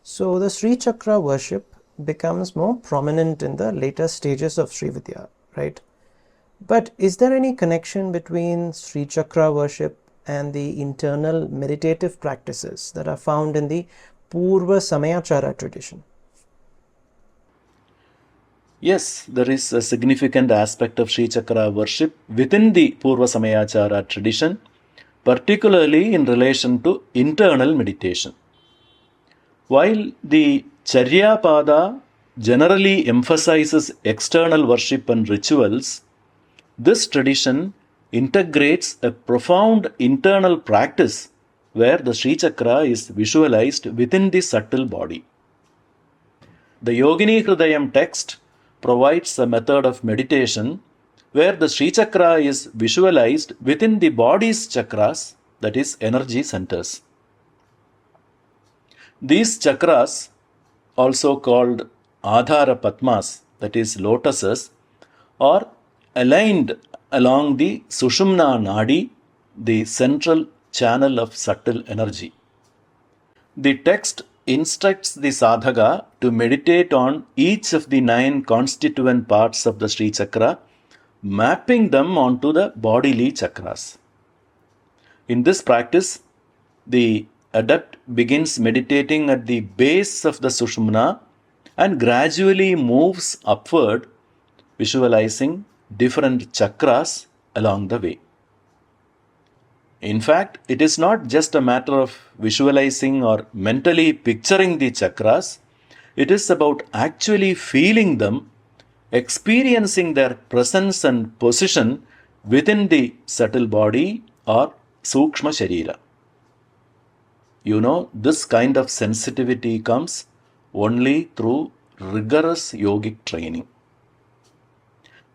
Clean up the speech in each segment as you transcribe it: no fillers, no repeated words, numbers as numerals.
So the Sri Chakra worship becomes more prominent in the later stages of Sri Vidya, right? But is there any connection between Sri Chakra worship and the internal meditative practices that are found in the Purva Samayachara tradition? Yes, there is a significant aspect of Sri Chakra worship within the Purva Samayachara tradition, particularly in relation to internal meditation. While the Charya Pada generally emphasizes external worship and rituals, this tradition integrates a profound internal practice where the Sri Chakra is visualized within the subtle body. The Yogini Hridayam text provides a method of meditation where the Sri Chakra is visualized within the body's chakras, that is, energy centers. These chakras, also called Adhara Padmas, that is, lotuses, are aligned along the Sushumna Nadi, the central channel of subtle energy. The text instructs the sadhaka to meditate on each of the 9 constituent parts of the Sri Chakra, mapping them onto the bodily chakras. In this practice, the adept begins meditating at the base of the Sushumna and gradually moves upward, visualizing different chakras along the way. In fact, it is not just a matter of visualizing or mentally picturing the chakras, it is about actually feeling them, experiencing their presence and position within the subtle body or Sukshma Sharira. You know, this kind of sensitivity comes only through rigorous yogic training.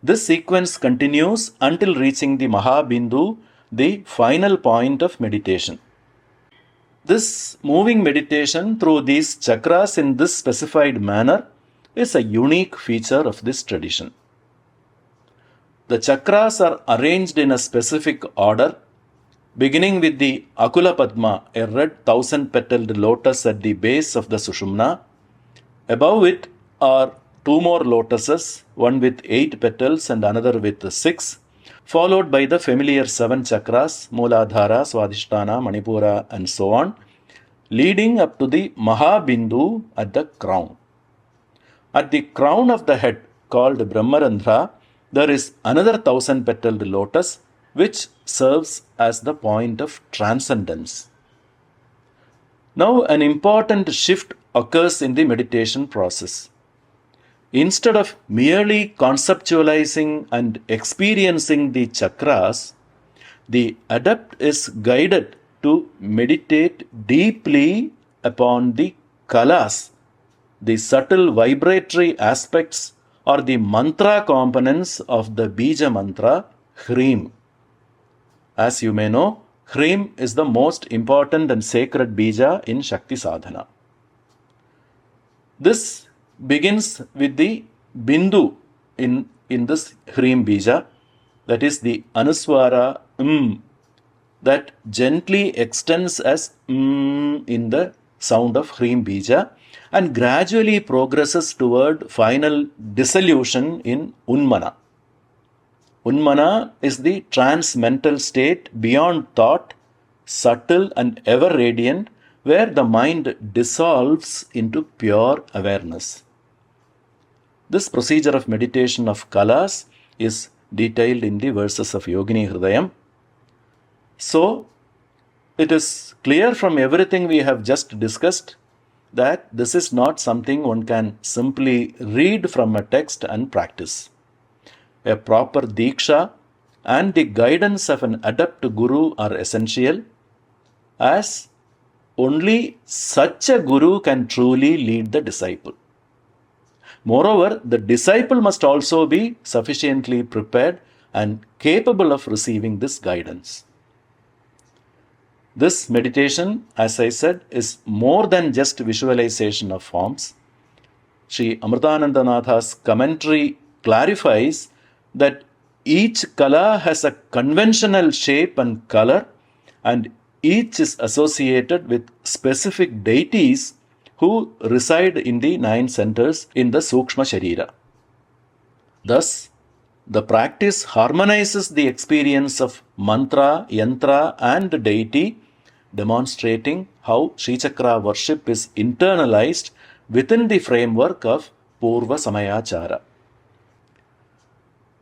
This sequence continues until reaching the Mahabindu, the final point of meditation. This moving meditation through these chakras in this specified manner is a unique feature of this tradition. The chakras are arranged in a specific order, beginning with the Akula Padma, a red 1000-petaled lotus at the base of the Sushumna. Above it are 2 more lotuses, one with 8 petals and another with 6, followed by the familiar 7 chakras, Mooladhara, Swadhisthana, Manipura, and so on, leading up to the Mahabindu at the crown. At the crown of the head, called Brahmarandhra, there is another 1000-petaled lotus, which serves as the point of transcendence. Now, an important shift occurs in the meditation process. Instead of merely conceptualizing and experiencing the chakras, the adept is guided to meditate deeply upon the kalas, the subtle vibratory aspects or the mantra components of the bija mantra, Hrim. As you may know, Hrim is the most important and sacred bija in Shakti sadhana. This begins with the bindu in this Hrim bija, that is the Anuswara that gently extends as in the sound of Hrim bija and gradually progresses toward final dissolution in Unmana. Unmana is the trans-mental state beyond thought, subtle and ever radiant, where the mind dissolves into pure awareness. This procedure of meditation of kalas is detailed in the verses of Yogini Hridayam. So, it is clear from everything we have just discussed that this is not something one can simply read from a text and practice. A proper diksha and the guidance of an adept guru are essential, as only such a guru can truly lead the disciple. Moreover, the disciple must also be sufficiently prepared and capable of receiving this guidance. This meditation, as I said, is more than just visualization of forms. Sri Amritanandanatha's commentary clarifies that each kala has a conventional shape and color, and each is associated with specific deities who reside in the 9 centers in the Sukshma Sharira. Thus, the practice harmonizes the experience of mantra, yantra, and deity, demonstrating how Sri Chakra worship is internalized within the framework of Purva Samayachara.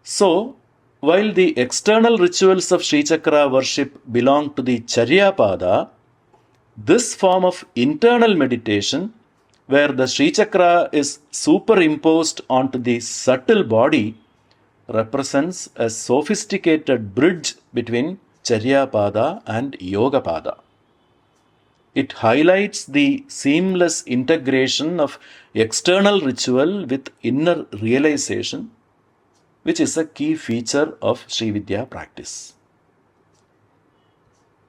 So, while the external rituals of Sri Chakra worship belong to the Charyapada, this form of internal meditation, where the Sri Chakra is superimposed onto the subtle body, represents a sophisticated bridge between Charyapada and Yogapada. It highlights the seamless integration of external ritual with inner realization, which is a key feature of Sri Vidya practice.